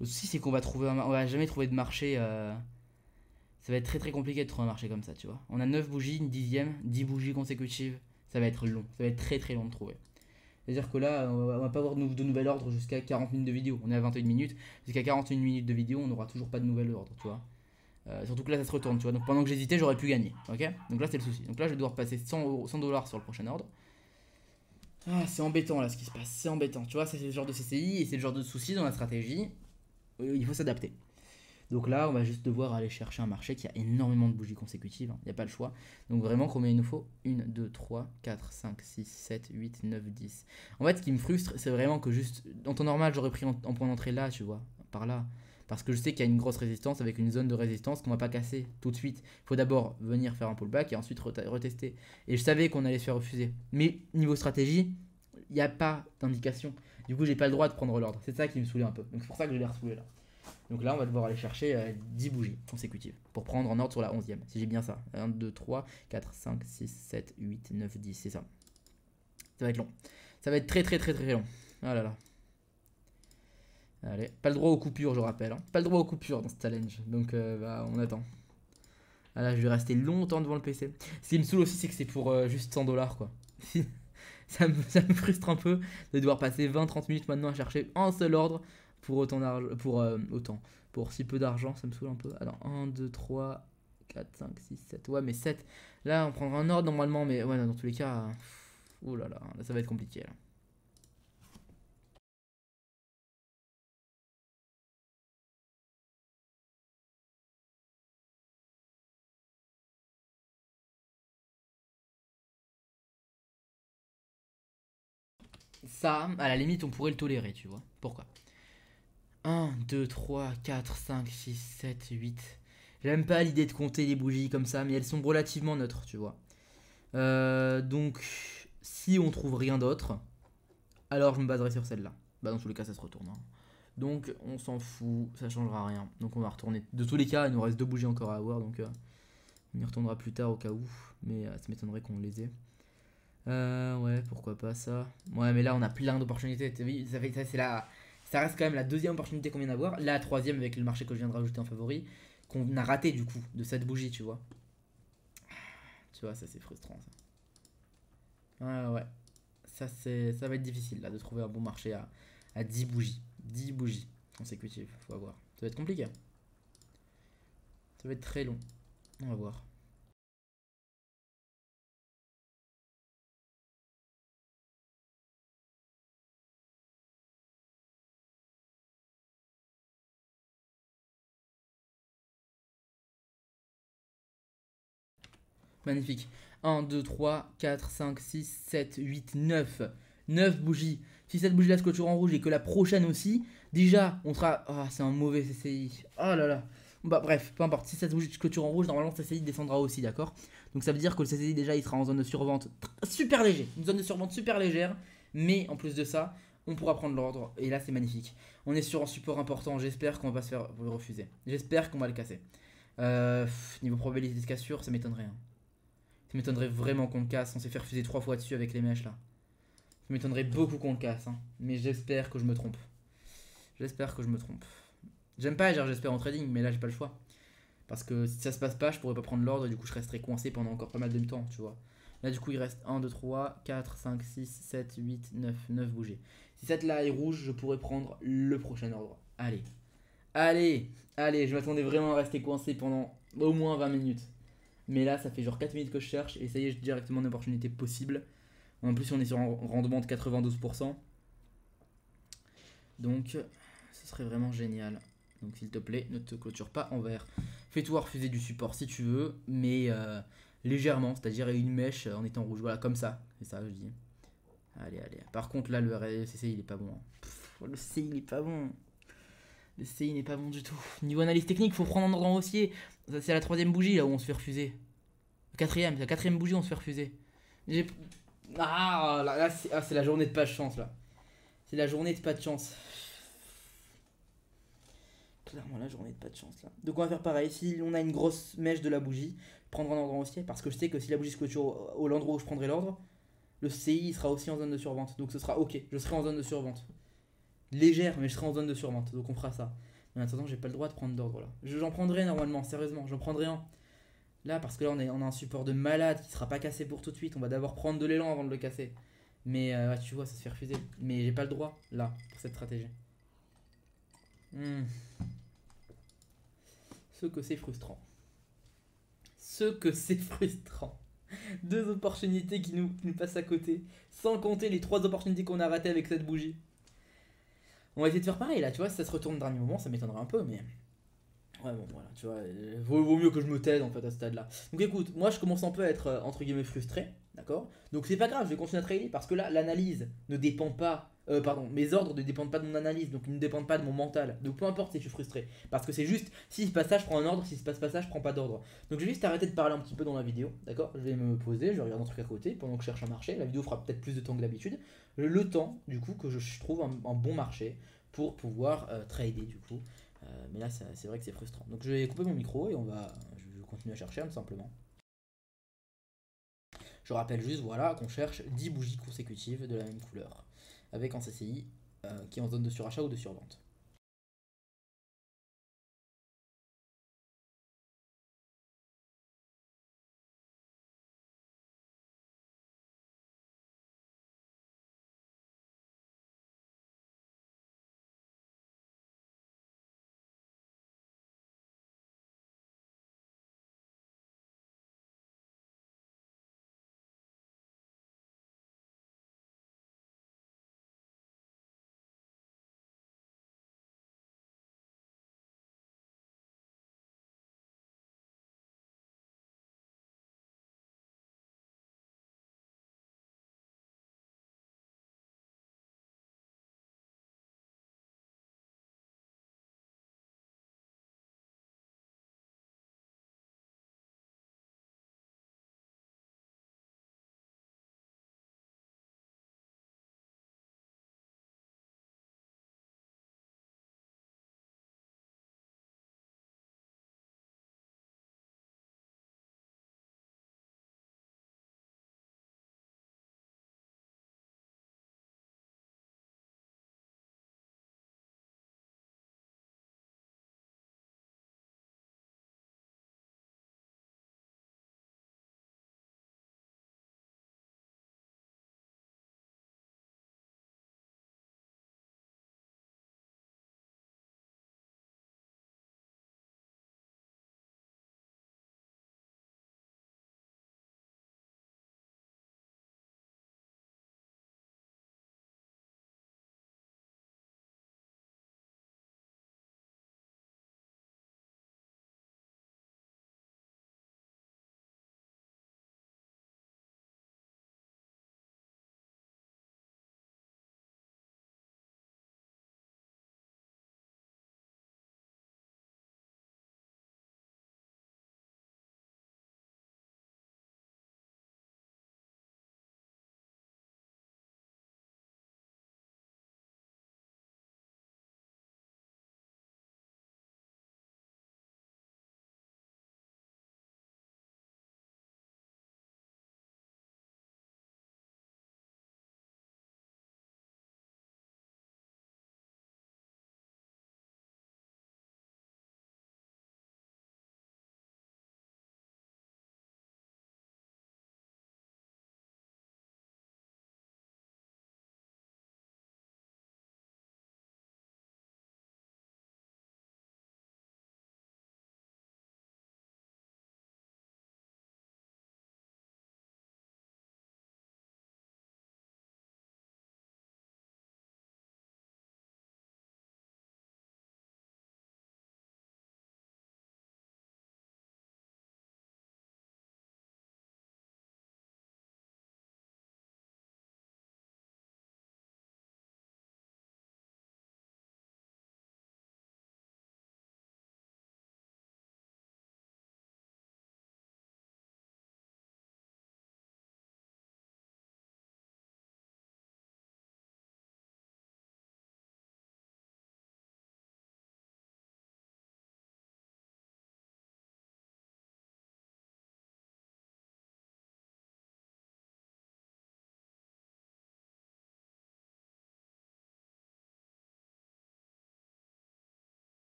souci, c'est qu'on va on va jamais trouver de marché. Ça va être très compliqué de trouver un marché comme ça, tu vois. On a 9 bougies, une 10e, 10 bougies consécutives. Ça va être long. Ça va être très long de trouver. C'est-à-dire que là, on va pas avoir de nouvel ordre jusqu'à 40 minutes de vidéo. On est à 21 minutes. Jusqu'à 41 minutes de vidéo, on n'aura toujours pas de nouvel ordre, tu vois. Surtout que là, ça se retourne, tu vois. Donc pendant que j'hésitais, j'aurais pu gagner. Ok. Donc là, c'est le souci. Donc là, je vais devoir passer 100 $ sur le prochain ordre. Ah, c'est embêtant là ce qui se passe. C'est embêtant. Tu vois, c'est le genre de CCI et c'est le genre de souci dans la stratégie. Il faut s'adapter. Donc là, on va juste devoir aller chercher un marché qui a énormément de bougies consécutives. Il n'y a pas le choix. Donc vraiment, combien il nous faut 1, 2, 3, 4, 5, 6, 7, 8, 9, 10. En fait, ce qui me frustre, c'est vraiment que juste, en temps normal, j'aurais pris en point d'entrée là, tu vois, par là. Parce que je sais qu'il y a une grosse résistance avec une zone de résistance qu'on va pas casser tout de suite. Il faut d'abord venir faire un pullback et ensuite retester. Et je savais qu'on allait se faire refuser. Mais niveau stratégie, il n'y a pas d'indication. Du coup, j'ai pas le droit de prendre l'ordre. C'est ça qui me saoulait un peu. Donc c'est pour ça que je l'ai refoulé là. Donc là, on va devoir aller chercher 10 bougies consécutives pour prendre en ordre sur la 11e. Si j'ai bien ça. 1, 2, 3, 4, 5, 6, 7, 8, 9, 10. C'est ça. Ça va être long. Ça va être très très très très long. Ah là là. Allez, pas le droit aux coupures, je rappelle. Hein. Pas le droit aux coupures dans ce challenge. Donc bah, on attend. Ah là, je vais rester longtemps devant le PC. Ce qui me saoule aussi, c'est que c'est pour juste 100 $ quoi. Ça me frustre un peu de devoir passer 20-30 minutes maintenant à chercher un seul ordre pour autant d'argent. Pour si peu d'argent, ça me saoule un peu. Alors 1, 2, 3, 4, 5, 6, 7. Ouais, mais 7. Là, on prendra un ordre normalement, mais ouais, dans tous les cas. Oh là là, ça va être compliqué là. Ça, à la limite, on pourrait le tolérer, tu vois. Pourquoi? 1, 2, 3, 4, 5, 6, 7, 8. J'aime pas l'idée de compter les bougies comme ça, mais elles sont relativement neutres, tu vois. Donc, si on trouve rien d'autre, alors je me baserai sur celle-là. Bah, dans tous les cas, ça se retourne. Hein. Donc, on s'en fout, ça changera rien. Donc, on va retourner. De tous les cas, il nous reste 2 bougies encore à avoir, donc on y retournera plus tard au cas où. Mais ça m'étonnerait qu'on les ait. Ouais, pourquoi pas ça. Ouais, mais là, on a plein d'opportunités. Ça reste quand même la deuxième opportunité qu'on vient d'avoir. La troisième avec le marché que je viens de rajouter en favori. Qu'on a raté du coup, de cette bougie, tu vois. Tu vois, ça c'est frustrant ça. Ouais. Ça va être difficile là de trouver un bon marché à 10 bougies. 10 bougies consécutives, faut voir. Ça va être compliqué. Ça va être très long. On va voir. Magnifique. 1, 2, 3, 4, 5, 6, 7, 8, 9. 9 bougies. Si cette bougie là se clôture en rouge et que la prochaine aussi, déjà, on sera. Ah, c'est un mauvais CCI. Oh là là. Bah, bref, peu importe. Si cette bougie se clôture en rouge, normalement, le CCI descendra aussi, d'accord? Donc ça veut dire que le CCI, déjà, il sera en zone de survente super léger. Une zone de survente super légère. Mais en plus de ça, on pourra prendre l'ordre. Et là, c'est magnifique. On est sur un support important. J'espère qu'on va pas se faire refuser. J'espère qu'on va le casser. Niveau probabilité de cassure, ça m'étonnerait. Hein. Ça m'étonnerait vraiment qu'on le casse. On s'est fait refuser 3 fois dessus avec les mèches là. Ça m'étonnerait beaucoup qu'on le casse. Hein. Mais j'espère que je me trompe. J'espère que je me trompe. J'aime pas dire j'espère en trading, mais là j'ai pas le choix. Parce que si ça se passe pas, je pourrais pas prendre l'ordre et du coup je resterai coincé pendant encore pas mal de temps, tu vois. Là du coup il reste 1, 2, 3, 4, 5, 6, 7, 8, 9, 9 bougies. Si cette là est rouge, je pourrais prendre le prochain ordre. Allez. Allez, je m'attendais vraiment à rester coincé pendant au moins 20 minutes. Mais là, ça fait genre 4 minutes que je cherche et ça y est, j'ai directement une opportunité possible. En plus, on est sur un rendement de 92%. Donc, ce serait vraiment génial. Donc, s'il te plaît, ne te clôture pas en vert. Fais-toi refuser du support si tu veux, mais légèrement, c'est-à-dire une mèche en étant rouge. Voilà, comme ça. C'est ça, je dis. Allez. Par contre, là, le RSCI, il est pas bon. Hein. Le CI, il est pas bon. Le CI n'est pas bon du tout. Niveau analyse technique, faut prendre un ordre en haussier. C'est la troisième bougie là où on se fait refuser. C'est la quatrième bougie où on se fait refuser. Là c'est la journée de pas de chance là. C'est la journée de pas de chance. Clairement la journée de pas de chance là. Donc on va faire pareil. Si on a une grosse mèche de la bougie, prendre un ordre en haussier. Parce que je sais que si la bougie se clôture au l'endroit où je prendrai l'ordre, le CI sera aussi en zone de survente. Donc ce sera ok. Je serai en zone de survente. Légère, mais je serai en zone de survente. Donc on fera ça. Mais en attendant, j'ai pas le droit de prendre d'ordre là. J'en prendrai normalement, sérieusement. J'en prendrai un. Là, parce que là, on a un support de malade qui sera pas cassé pour tout de suite. On va d'abord prendre de l'élan avant de le casser. Mais tu vois, ça se fait refuser. Mais j'ai pas le droit, là, pour cette stratégie. Ce que c'est frustrant. Ce que c'est frustrant. Deux opportunités qui nous passent à côté. Sans compter les 3 opportunités qu'on a ratées avec cette bougie. On va essayer de faire pareil, là, tu vois. Si ça se retourne au dernier moment, ça m'étonnerait un peu, mais... Ouais, bon, voilà, tu vois, vaut mieux que je me taise en fait à ce stade-là. Donc écoute, moi je commence un peu à être entre guillemets frustré, d'accord? Donc c'est pas grave, je vais continuer à trader parce que là, l'analyse ne dépend pas. Pardon, mes ordres ne dépendent pas de mon analyse, donc ils ne dépendent pas de mon mental. Donc peu importe si je suis frustré, parce que c'est juste, si se passe ça, je prends un ordre, si se passe pas ça, je prends pas d'ordre. Donc je vais juste arrêter de parler un petit peu dans la vidéo, d'accord? Je vais me poser, je vais regarder un truc à côté pendant que je cherche un marché. La vidéo fera peut-être plus de temps que d'habitude. Le temps, du coup, que je trouve un bon marché pour pouvoir trader, du coup. Mais là, c'est vrai que c'est frustrant. Donc, je vais couper mon micro et je vais continuer à chercher, tout simplement. Je rappelle juste, voilà, qu'on cherche 10 bougies consécutives de la même couleur, avec un CCI qui est en zone de surachat ou de survente.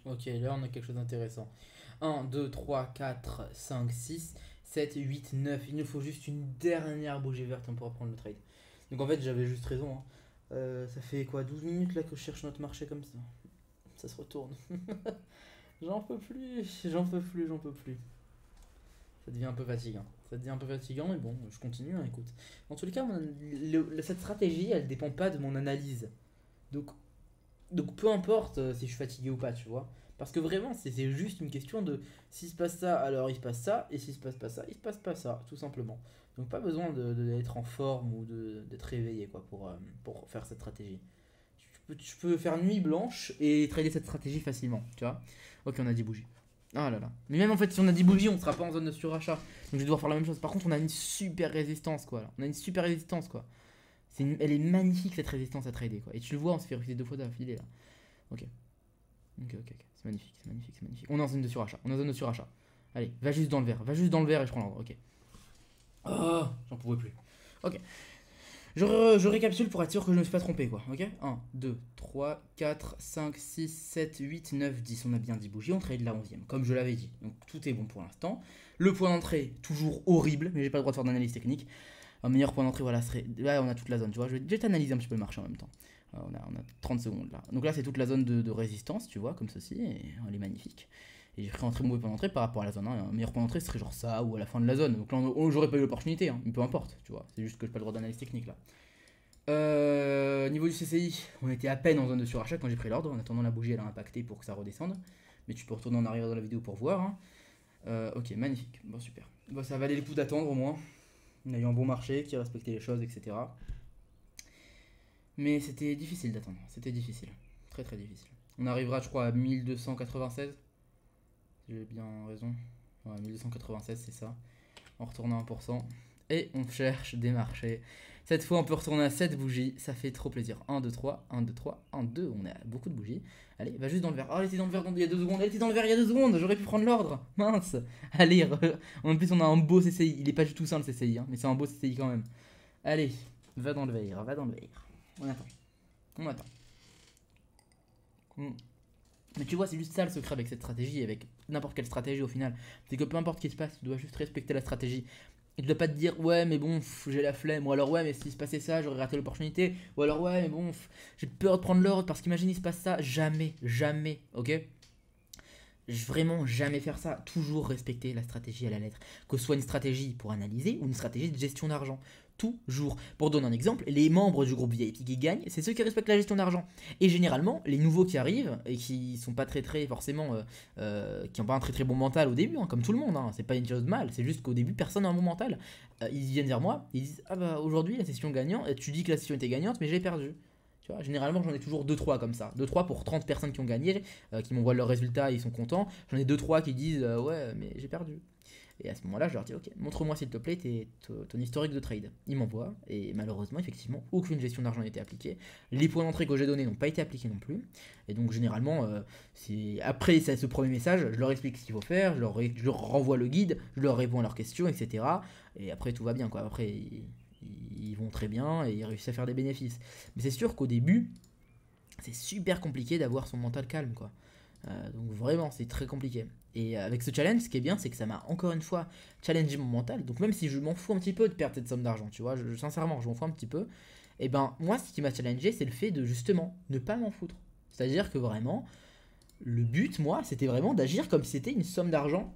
Ok, là on a quelque chose d'intéressant. 1, 2, 3, 4, 5, 6, 7, 8, 9. Il nous faut juste une dernière bougie verte, on pourra prendre le trade. Donc en fait j'avais juste raison, hein. Ça fait quoi, 12 minutes là que je cherche notre marché comme ça. Ça se retourne. J'en peux plus, j'en peux plus, j'en peux plus. Ça devient un peu fatigant. Ça devient un peu fatigant, mais bon, je continue, hein, écoute. Dans tous les cas, cette stratégie, elle dépend pas de mon analyse. Donc, donc peu importe si je suis fatigué ou pas, tu vois. Parce que vraiment, c'est juste une question de s'il se passe ça, alors il se passe ça, et s'il se passe pas ça, il se passe pas ça, tout simplement. Donc pas besoin d'être en forme ou d'être réveillé quoi, pour faire cette stratégie. Tu peux faire nuit blanche et trader cette stratégie facilement, tu vois. Ok, on a 10 bougies. Ah là là. Mais même en fait, si on a 10 bougies, on sera pas en zone de surachat. Donc je vais devoir faire la même chose. Par contre, on a une super résistance quoi. Là. On a une super résistance quoi. Elle est magnifique cette résistance à trader quoi. Et tu le vois, on se fait refuser 2 fois d'affilée là. Ok. Ok. C'est magnifique, c'est magnifique, c'est magnifique. On est en zone de surachat. On est en zone de surachat. Allez, va juste dans le vert. Va juste dans le vert et je prends l'ordre. Ok. Oh, j'en pouvais plus. Ok. Je récapitule pour être sûr que je ne me suis pas trompé quoi, ok. 1, 2, 3, 4, 5, 6, 7, 8, 9, 10. On a bien 10 bougies, on trade la 11ème, comme je l'avais dit. Donc tout est bon pour l'instant. Le point d'entrée, toujours horrible, mais j'ai pas le droit de faire d'analyse technique. Un meilleur point d'entrée, voilà, serait. Là, on a toute la zone, tu vois. Je vais t'analyser un petit peu le marché en même temps. On a 30 secondes là. Donc là, c'est toute la zone de résistance, tu vois, comme ceci, et elle est magnifique. Et j'ai pris un très mauvais point d'entrée par rapport à la zone. Hein. Un meilleur point d'entrée serait genre ça ou à la fin de la zone. Donc là, j'aurais pas eu l'opportunité, hein. Mais peu importe, tu vois. C'est juste que j'ai pas le droit d'analyse technique là. Niveau du CCI, on était à peine en zone de surachat quand j'ai pris l'ordre. En attendant, la bougie elle a impacté pour que ça redescende. Mais tu peux retourner en arrière dans la vidéo pour voir. Hein. Ok, magnifique. Bon, super. Bon, ça valait le coup d'attendre au moins. On a eu un bon marché qui respectait les choses, etc. Mais c'était difficile d'attendre. C'était difficile. Très très difficile. On arrivera, je crois, à 1296. J'ai bien raison. Ouais, 1296, c'est ça. En retournant à 1%. Et on cherche des marchés. Cette fois, on peut retourner à 7 bougies. Ça fait trop plaisir. 1, 2, 3, 1, 2, 3, 1, 2. On a beaucoup de bougies. Allez, va juste dans le vert. Oh, elle était dans le vert il y a 2 secondes. Elle était dans le vert il y a 2 secondes. J'aurais pu prendre l'ordre. Mince. Allez, en plus, on a un beau CCI. Il est pas du tout simple, le CCI. Hein, mais c'est un beau CCI quand même. Allez, va dans le vert. Va dans le vert. On attend. On attend. Mais tu vois, c'est juste ça le secret avec cette stratégie, avec n'importe quelle stratégie au final. C'est que peu importe ce qui se passe, tu dois juste respecter la stratégie. Et tu dois pas te dire, ouais, mais bon, j'ai la flemme. Ou alors, ouais, mais s'il se passait ça, j'aurais raté l'opportunité. Ou alors, ouais, mais bon, j'ai peur de prendre l'ordre parce qu'imagine, il se passe ça. Jamais, jamais, ok. Vraiment jamais faire ça, toujours respecter la stratégie à la lettre. Que ce soit une stratégie pour analyser ou une stratégie de gestion d'argent. Toujours. Pour donner un exemple, les membres du groupe VIP qui gagnent, c'est ceux qui respectent la gestion d'argent. Et généralement, les nouveaux qui arrivent et qui sont pas très forcément, qui n'ont pas un très bon mental au début, hein, comme tout le monde, hein, c'est pas une chose de mal, c'est juste qu'au début personne n'a un bon mental. Ils viennent vers moi, ils disent ah bah aujourd'hui la session gagnante, tu dis que la session était gagnante mais j'ai perdu. Tu vois, généralement, j'en ai toujours 2-3 comme ça. 2-3 pour 30 personnes qui ont gagné, qui m'envoient leurs résultats, ils sont contents. J'en ai 2-3 qui disent ouais, mais j'ai perdu. Et à ce moment-là, je leur dis ok, montre-moi s'il te plaît ton historique de trade. Ils m'envoient, et malheureusement, effectivement, aucune gestion d'argent n'a été appliquée. Les points d'entrée que j'ai donnés n'ont pas été appliqués non plus. Et donc, généralement, après ce premier message, je leur explique ce qu'il faut faire, je leur renvoie le guide, je leur réponds à leurs questions, etc. Et après, tout va bien quoi. Après, ils vont très bien et ils réussissent à faire des bénéfices. Mais c'est sûr qu'au début, c'est super compliqué d'avoir son mental calme, quoi. Donc vraiment, c'est très compliqué. Et avec ce challenge, ce qui est bien, c'est que ça m'a encore une fois challengé mon mental. Donc même si je m'en fous un petit peu de perdre cette somme d'argent, tu vois, sincèrement, je m'en fous un petit peu. Et ben moi, ce qui m'a challengé, c'est le fait de justement ne pas m'en foutre. C'est-à-dire que vraiment, le but, moi, c'était vraiment d'agir comme si c'était une somme d'argent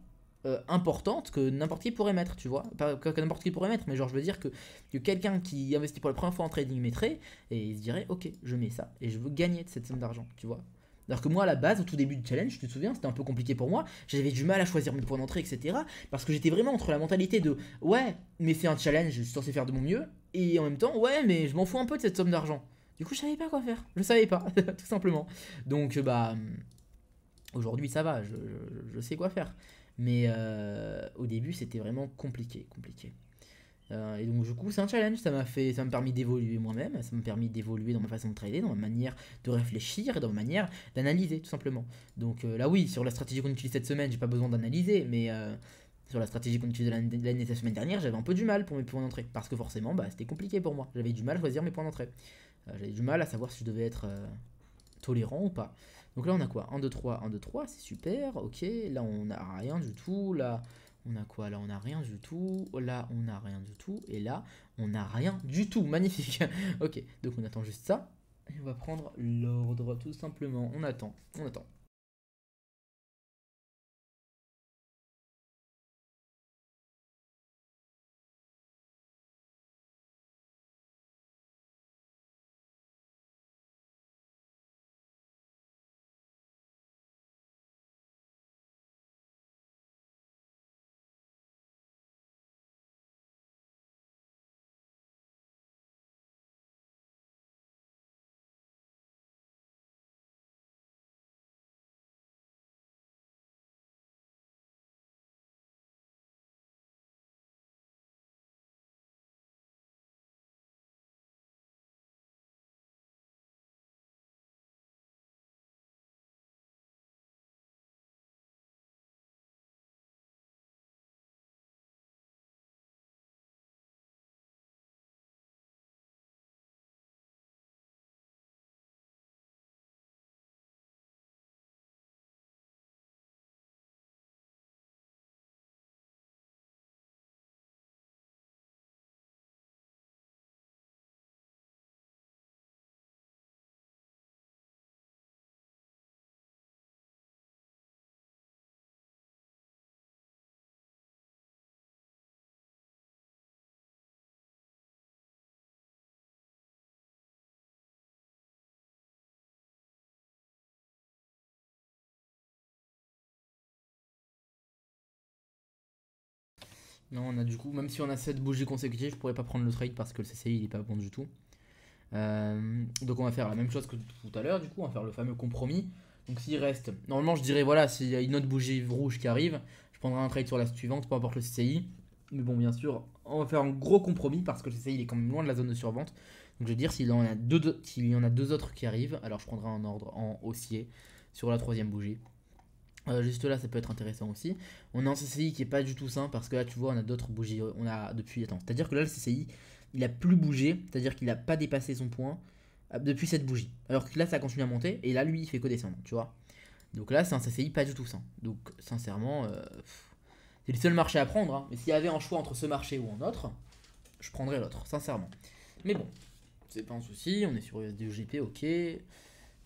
importante que n'importe qui pourrait mettre, tu vois. Pas que n'importe qui pourrait mettre, mais genre je veux dire que quelqu'un qui investit pour la première fois en trading mettrait et il se dirait ok, je mets ça et je veux gagner de cette somme d'argent, tu vois. Alors que moi à la base, au tout début du challenge, tu te souviens, c'était un peu compliqué pour moi, j'avais du mal à choisir mes points d'entrée, etc. Parce que j'étais vraiment entre la mentalité de ouais, mais c'est un challenge, je suis censé faire de mon mieux, et en même temps, ouais, mais je m'en fous un peu de cette somme d'argent. Du coup, je savais pas quoi faire, je savais pas, tout simplement. Donc bah aujourd'hui, ça va, je sais quoi faire. Mais au début, c'était vraiment compliqué, compliqué. Et donc du coup, c'est un challenge. Ça m'a permis d'évoluer moi-même. Ça m'a permis d'évoluer dans ma façon de trader, dans ma manière de réfléchir et dans ma manière d'analyser, tout simplement. Donc là, oui, sur la stratégie qu'on utilise cette semaine, j'ai pas besoin d'analyser, mais sur la stratégie qu'on utilisait la semaine dernière, j'avais un peu du mal pour mes points d'entrée. Parce que forcément, bah, c'était compliqué pour moi. J'avais du mal à choisir mes points d'entrée. J'avais du mal à savoir si je devais être tolérant ou pas. Donc là on a quoi? 1, 2, 3, 1, 2, 3, c'est super, ok. Là on a rien du tout, là on a quoi? Là on a rien du tout, là on a rien du tout, et là on a rien du tout, magnifique. Ok, donc on attend juste ça, et on va prendre l'ordre tout simplement, on attend, on attend. Non, on a du coup, même si on a 7 bougies consécutives, je pourrais pas prendre le trade parce que le CCI il est pas bon du tout. Donc on va faire la même chose que tout à l'heure, du coup, on va faire le fameux compromis. Donc s'il reste, normalement je dirais voilà, s'il y a une autre bougie rouge qui arrive, je prendrai un trade sur la suivante, peu importe le CCI. Mais bon, bien sûr, on va faire un gros compromis parce que le CCI il est quand même loin de la zone de survente. Donc je veux dire, s'il y en a deux autres qui arrivent, alors je prendrai un ordre en haussier sur la troisième bougie. Juste là, ça peut être intéressant aussi. On a un CCI qui est pas du tout sain parce que là, tu vois, on a d'autres bougies. On a depuis. Attends, c'est-à-dire que là, le CCI, il a plus bougé, c'est-à-dire qu'il a pas dépassé son point depuis cette bougie. Alors que là, ça continue à monter et là, lui, il fait que descendre, tu vois. Donc là, c'est un CCI pas du tout sain. Donc, sincèrement, c'est le seul marché à prendre. Hein. Mais s'il y avait un choix entre ce marché ou un autre, je prendrais l'autre, sincèrement. Mais bon, c'est pas un souci. On est sur USD-GP, ok.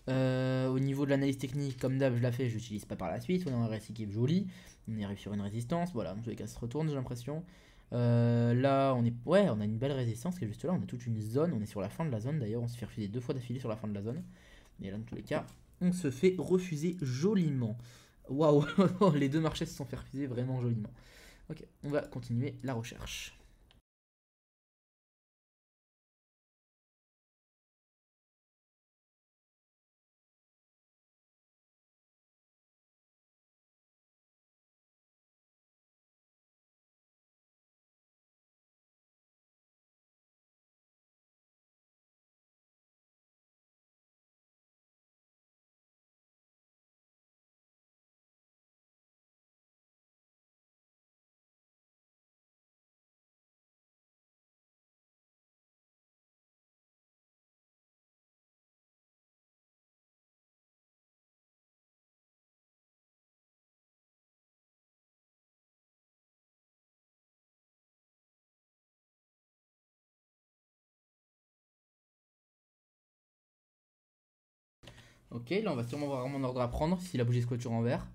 Au niveau de l'analyse technique, comme d'hab, je la fais, je l'utilise pas par la suite. On a un récit qui est joli. On arrive sur une résistance. Voilà, dans tous les cas, ça se retourne, j'ai l'impression. Là, on a une belle résistance qui est juste là. On a toute une zone. On est sur la fin de la zone d'ailleurs. On se fait refuser 2 fois d'affilée sur la fin de la zone. Et là, dans tous les cas, on se fait refuser joliment. Waouh, les deux marchés se sont fait refuser vraiment joliment. Ok, on va continuer la recherche. Ok, là on va sûrement avoir mon ordre à prendre si la bougie se clôture en vert.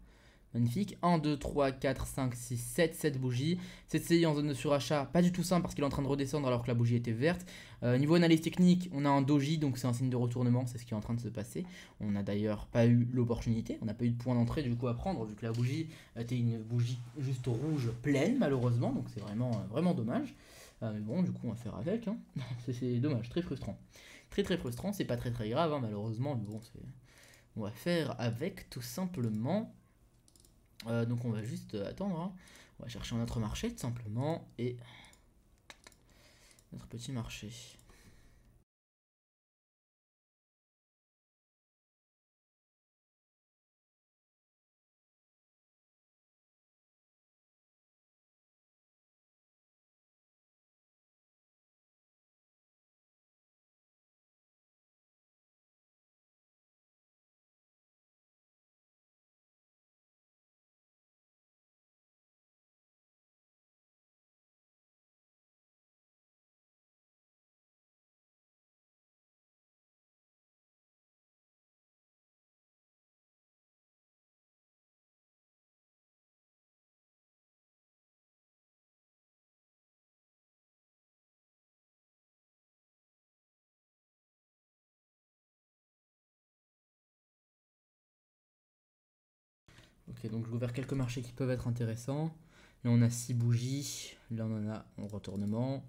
Magnifique. 1, 2, 3, 4, 5, 6, 7, 7 bougies. CCI en zone de surachat, pas du tout simple parce qu'il est en train de redescendre alors que la bougie était verte. Niveau analyse technique, on a un doji, donc c'est un signe de retournement, c'est ce qui est en train de se passer. On n'a d'ailleurs pas eu l'opportunité, on n'a pas eu de point d'entrée du coup à prendre, vu que la bougie était une bougie juste rouge pleine malheureusement, donc c'est vraiment, vraiment dommage. Mais bon, du coup on va faire avec, hein. C'est dommage, très frustrant. Très très frustrant, c'est pas très très grave, hein, malheureusement, mais bon, on va faire avec tout simplement. Donc on va juste attendre, hein. On va chercher un autre marché tout simplement et notre petit marché. Ok, donc j'ai ouvert quelques marchés qui peuvent être intéressants. Là on a 6 bougies, là on en a en retournement.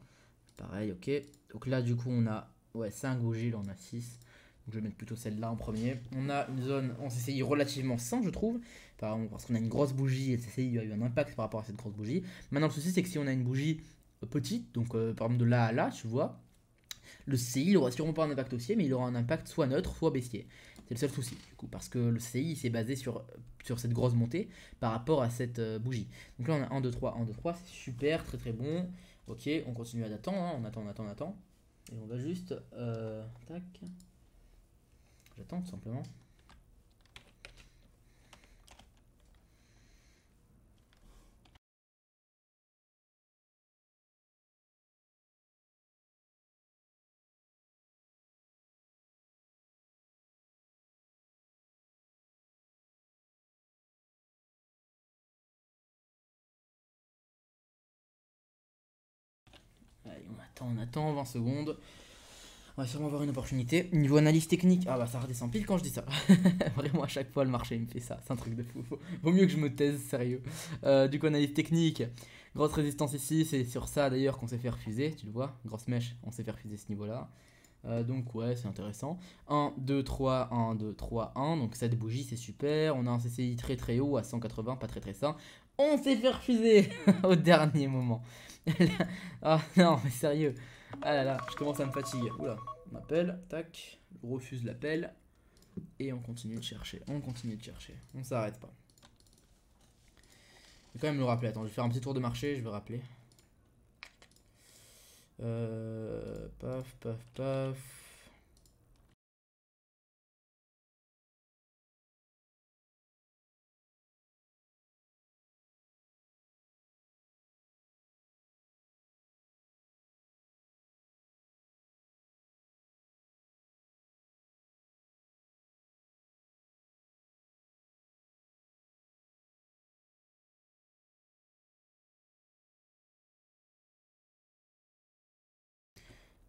Pareil, ok. Donc là du coup on a 5 bougies, là on a 6. Donc je vais mettre plutôt celle-là en premier. On a une zone en CCI relativement sain je trouve. Parce qu'on a une grosse bougie et le CCI a eu un impact par rapport à cette grosse bougie. Maintenant le souci c'est que si on a une bougie petite, donc par exemple de là à là, tu vois, le CCI il aura sûrement pas un impact haussier, mais il aura un impact soit neutre, soit baissier. C'est le seul souci, du coup, parce que le CCI s'est basé sur cette grosse montée par rapport à cette bougie. Donc là, on a 1, 2, 3, 1, 2, 3, c'est super, très très bon. Ok, on continue à attendre, hein, on attend. Et on va juste. Tac. J'attends tout simplement. Allez, on attend 20 secondes. On va sûrement avoir une opportunité. Niveau analyse technique, ah bah ça redescend pile quand je dis ça. Vraiment à chaque fois le marché il me fait ça, c'est un truc de fou. Vaut mieux que je me taise, sérieux. Du coup analyse technique, Grosse résistance ici, c'est sur ça d'ailleurs qu'on s'est fait refuser, tu le vois. Grosse mèche, on s'est fait refuser ce niveau-là. Donc ouais, c'est intéressant. 1, 2, 3, 1, 2, 3, 1. Donc cette bougie, c'est super. On a un CCI très très haut à 180, pas très très sain. On s'est fait refuser au dernier moment. Ah non, mais sérieux. Ah là là, je commence à me fatiguer. Oula, on appelle, tac, je refuse l'appel. Et on continue de chercher, on continue de chercher. On s'arrête pas. Je vais quand même le rappeler. Attends, je vais faire un petit tour de marché, je vais rappeler. Paf, paf, paf.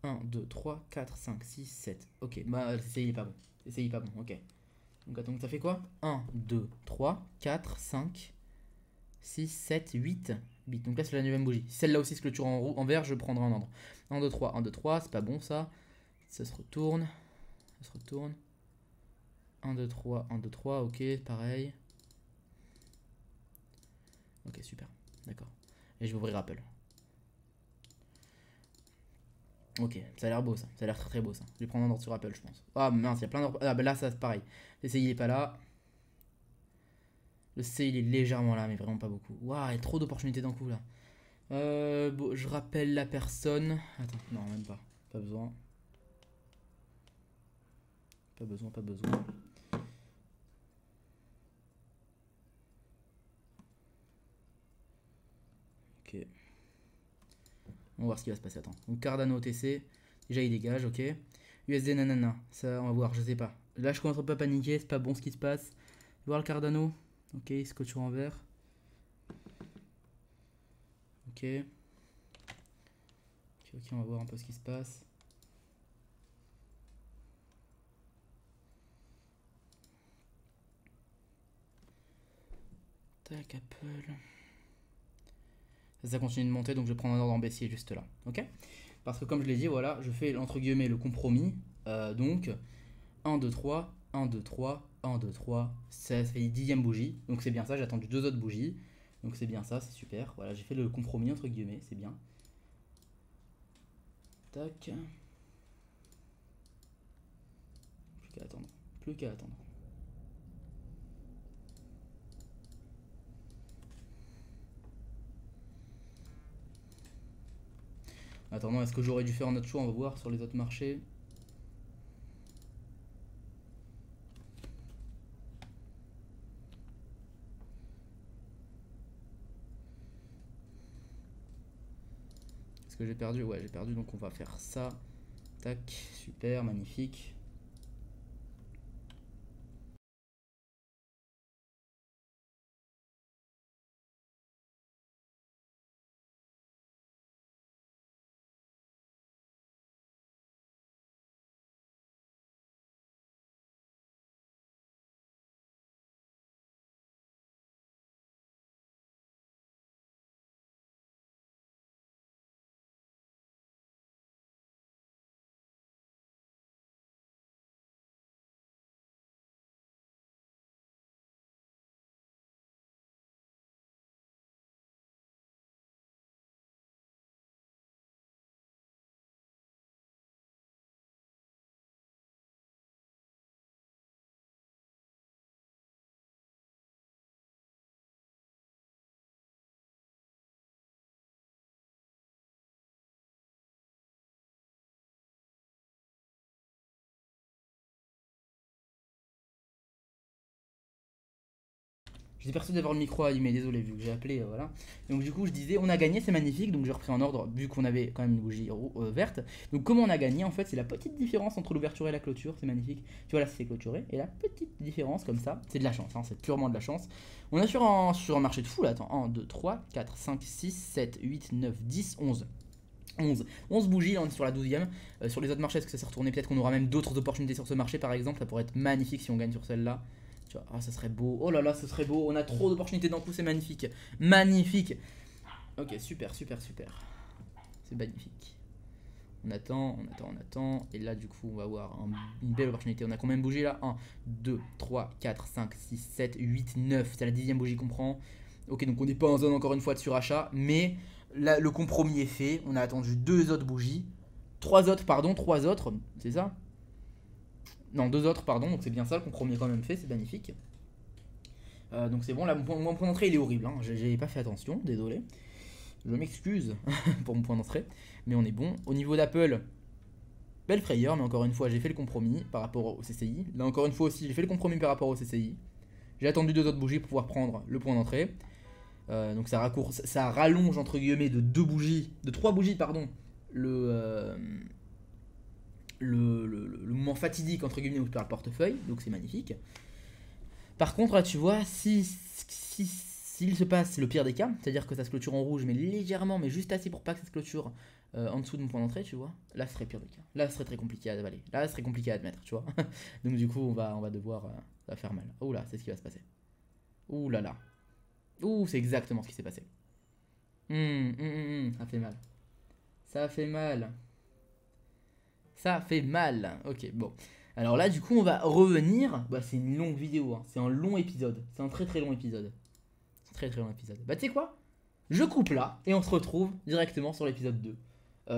Un, 2, 3, 4, 5, 6, 7. Ok, bah c'est il est pas bon. C'est il est pas bon, ok. Donc attends, ça fait quoi? 1, 2, 3, 4, 5, 6, 7, 8 bits. Donc là c'est la 9ème bougie. Si celle-là aussi se clôture en vert, je prendrai un ordre. 1, 2, 3, 1, 2, 3, c'est pas bon ça. Ça se retourne. Ça se retourne. 1, 2, 3, 1, 2, 3, ok, pareil. Ok, super, d'accord. Et je vais ouvrir Apple. Ok, ça a l'air beau ça, ça a l'air très très beau ça. Je vais prendre un ordre sur Apple, je pense. Ah mince, il y a plein d'ordres. Ah bah là, ça c'est pareil. Le CI il est pas là. Le C il est légèrement là, mais vraiment pas beaucoup. Waouh, il y a trop d'opportunités d'un coup là. Bon, je rappelle la personne. Attends, non, même pas. Pas besoin. Pas besoin, pas besoin. Ok. On va voir ce qui va se passer. Attends. Donc Cardano OTC. Déjà il dégage, ok. USD nanana. Ça, on va voir, je sais pas. Là, je commence à pas paniquer. C'est pas bon ce qui se passe. Voir le Cardano. Ok, il se clôture en vert. Ok. Ok, on va voir un peu ce qui se passe. Tac, Apple. Ça continue de monter, donc je vais prendre un ordre en baissier juste là. Ok? Parce que comme je l'ai dit, voilà, je fais entre guillemets le compromis. Donc 1, 2, 3, 1, 2, 3, 1, 2, 3, ça fait 10ème bougie. Donc c'est bien ça, j'ai attendu 2 autres bougies. Donc c'est bien ça, c'est super. Voilà, j'ai fait le compromis entre guillemets, c'est bien. Tac. Plus qu'à attendre. Plus qu'à attendre. Attendant, est-ce que j'aurais dû faire un autre choix? On va voir sur les autres marchés. Est-ce que j'ai perdu? Ouais, j'ai perdu, donc on va faire ça. Tac, super, magnifique. J'étais persuadé d'avoir le micro allumé, désolé, vu que j'ai appelé, voilà. Donc du coup, je disais, on a gagné, c'est magnifique, donc j'ai repris en ordre, vu qu'on avait quand même une bougie verte. Donc comment on a gagné, en fait, c'est la petite différence entre l'ouverture et la clôture, c'est magnifique. Tu vois, là, c'est clôturé, et la petite différence, comme ça, c'est de la chance, hein, c'est purement de la chance. On est sur un marché de fou, là, attends, 1, 2, 3, 4, 5, 6, 7, 8, 9, 10, 11. 11 bougies, là on est sur la 12ème. Sur les autres marchés, est-ce que ça s'est retourné? Peut-être qu'on aura même d'autres opportunités sur ce marché, par exemple, ça pourrait être magnifique si on gagne sur celle-là. Ah, ça serait beau. Oh là là, ce serait beau. On a trop d'opportunités d'un coup, c'est magnifique. Magnifique. Ok, super, super, super. C'est magnifique. On attend, on attend, on attend. Et là, du coup, on va avoir une belle opportunité. On a combien de bougies là? 1, 2, 3, 4, 5, 6, 7, 8, 9. C'est la 10e bougie qu'on prend. Ok, donc on n'est pas en zone encore une fois de surachat. Mais là, le compromis est fait. On a attendu 2 autres bougies. 3 autres, pardon, 3 autres. C'est ça? Non, 2 autres, pardon. Donc c'est bien ça, le compromis est quand même fait. C'est magnifique. Donc c'est bon. Là, mon point d'entrée, il est horrible. Hein. J'ai pas fait attention, désolé. Je m'excuse pour mon point d'entrée. Mais on est bon. Au niveau d'Apple, belle frayeur. Mais encore une fois, j'ai fait le compromis par rapport au CCI. Là, encore une fois aussi, j'ai fait le compromis par rapport au CCI. J'ai attendu 2 autres bougies pour pouvoir prendre le point d'entrée. Donc ça rallonge entre guillemets de 2 bougies, de 3 bougies, pardon, le moment fatidique entre guillemets où je perds le portefeuille. Donc c'est magnifique. Par contre, là, tu vois, s'il se passe le pire des cas, c'est-à-dire que ça se clôture en rouge, mais légèrement, mais juste assez pour pas que ça se clôture en dessous de mon point d'entrée, tu vois, là, ce serait pire des cas. Là, ce serait très compliqué à avaler. Là, ce serait compliqué à admettre, tu vois. Donc, du coup, on va devoir. Ça va faire mal. Oh là, c'est ce qui va se passer. Ouh là là. Ouh, c'est exactement ce qui s'est passé. Ça fait mal. Ça fait mal. Ça fait mal. Ok, bon. Alors là, du coup, on va revenir. Bah, c'est une longue vidéo, hein. C'est un long épisode. C'est un très très long épisode. C'est un très très long épisode. Bah, tu sais quoi? Je coupe là et on se retrouve directement sur l'épisode 2.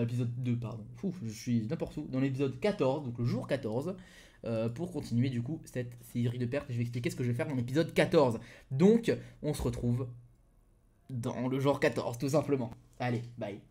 Épisode 2, pardon. Ouf, je suis n'importe où. Dans l'épisode 14, donc le jour 14. Pour continuer du coup cette série de pertes. Je vais expliquer ce que je vais faire dans l'épisode 14. Donc, on se retrouve dans le jour 14, tout simplement. Allez, bye.